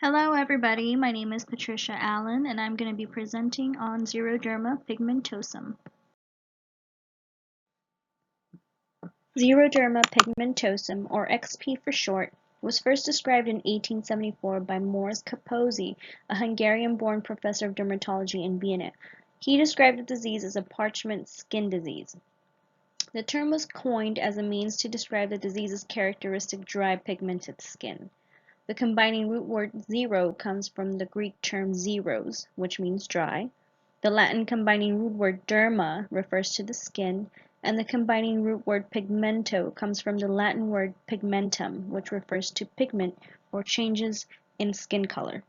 Hello everybody, my name is Patricia Allen and I'm going to be presenting on Xeroderma pigmentosum. Xeroderma pigmentosum, or XP for short, was first described in 1874 by Morris Kaposi, a Hungarian-born professor of dermatology in Vienna. He described the disease as a parchment skin disease. The term was coined as a means to describe the disease's characteristic dry pigmented skin. The combining root word "xero" comes from the Greek term "xeros", which means dry. The Latin combining root word "derma" refers to the skin, and the combining root word "pigmento" comes from the Latin word "pigmentum", which refers to pigment or changes in skin color.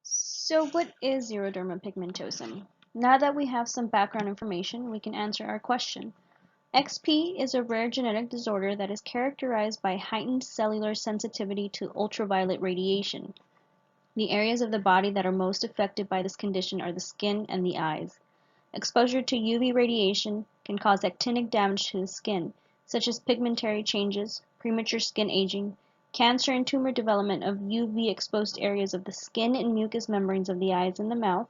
So what is xeroderma pigmentosum? Now that we have some background information, we can answer our question. XP is a rare genetic disorder that is characterized by heightened cellular sensitivity to ultraviolet radiation. The areas of the body that are most affected by this condition are the skin and the eyes. Exposure to UV radiation can cause actinic damage to the skin, such as pigmentary changes, premature skin aging, cancer and tumor development of UV-exposed areas of the skin and mucous membranes of the eyes and the mouth.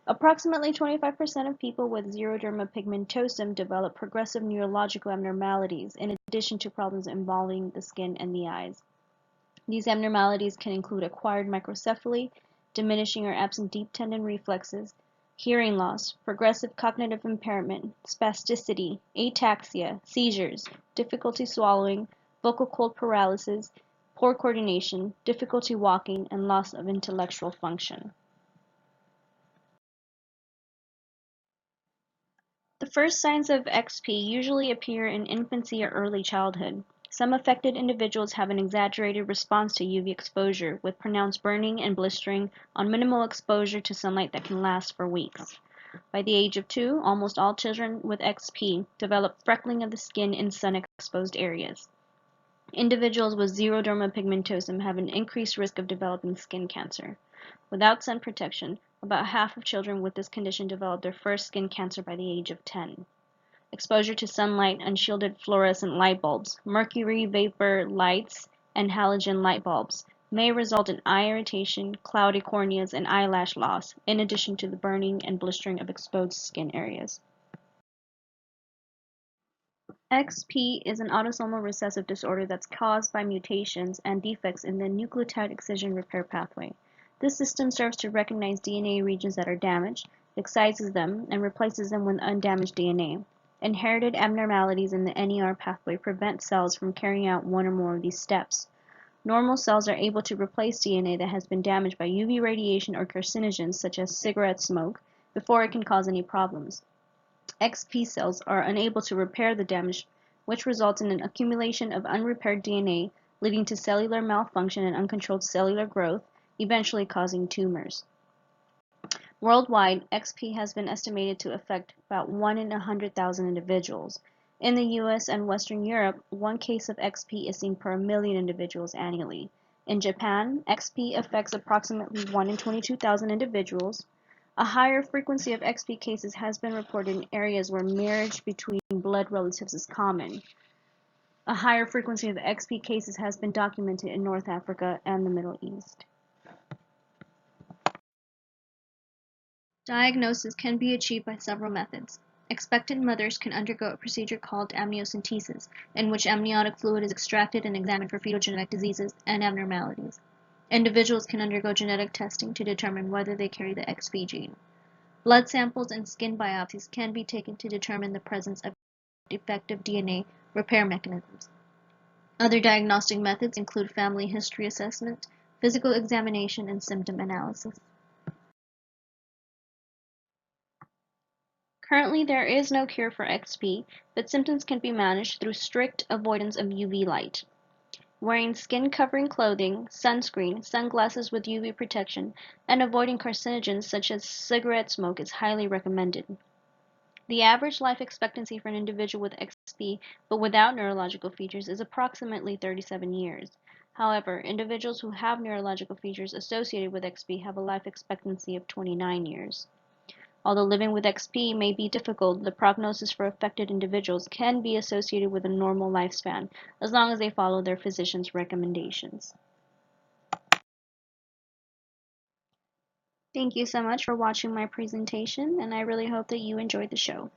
Approximately 25% of people with xeroderma pigmentosum develop progressive neurological abnormalities, in addition to problems involving the skin and the eyes. These abnormalities can include acquired microcephaly, diminishing or absent deep tendon reflexes, hearing loss, progressive cognitive impairment, spasticity, ataxia, seizures, difficulty swallowing, vocal cord paralysis, poor coordination, difficulty walking, and loss of intellectual function. The first signs of XP usually appear in infancy or early childhood. Some affected individuals have an exaggerated response to UV exposure, with pronounced burning and blistering on minimal exposure to sunlight that can last for weeks. By the age of 2, almost all children with XP develop freckling of the skin in sun-exposed areas. Individuals with xeroderma pigmentosum have an increased risk of developing skin cancer. Without sun protection, about half of children with this condition develop their first skin cancer by the age of 10. Exposure to sunlight, unshielded fluorescent light bulbs, mercury vapor lights, and halogen light bulbs may result in eye irritation, cloudy corneas, and eyelash loss, in addition to the burning and blistering of exposed skin areas. XP is an autosomal recessive disorder that's caused by mutations and defects in the nucleotide excision repair pathway. This system serves to recognize DNA regions that are damaged, excises them, and replaces them with undamaged DNA. Inherited abnormalities in the NER pathway prevent cells from carrying out one or more of these steps. Normal cells are able to replace DNA that has been damaged by UV radiation or carcinogens such as cigarette smoke before it can cause any problems. XP cells are unable to repair the damage, which results in an accumulation of unrepaired DNA, leading to cellular malfunction and uncontrolled cellular growth, eventually causing tumors. Worldwide, XP has been estimated to affect about 1 in 100,000 individuals. In the US and Western Europe, one case of XP is seen per a million individuals annually. In Japan, XP affects approximately 1 in 22,000 individuals. A higher frequency of XP cases has been reported in areas where marriage between blood relatives is common. A higher frequency of XP cases has been documented in North Africa and the Middle East. Diagnosis can be achieved by several methods. Expectant mothers can undergo a procedure called amniocentesis, in which amniotic fluid is extracted and examined for fetal genetic diseases and abnormalities. Individuals can undergo genetic testing to determine whether they carry the XP gene. Blood samples and skin biopsies can be taken to determine the presence of defective DNA repair mechanisms. Other diagnostic methods include family history assessment, physical examination, and symptom analysis. Currently, there is no cure for XP, but symptoms can be managed through strict avoidance of UV light. Wearing skin-covering clothing, sunscreen, sunglasses with UV protection, and avoiding carcinogens such as cigarette smoke is highly recommended. The average life expectancy for an individual with XP but without neurological features is approximately 37 years. However, individuals who have neurological features associated with XP have a life expectancy of 29 years. Although living with XP may be difficult, the prognosis for affected individuals can be associated with a normal lifespan as long as they follow their physician's recommendations. Thank you so much for watching my presentation, and I really hope that you enjoyed the show.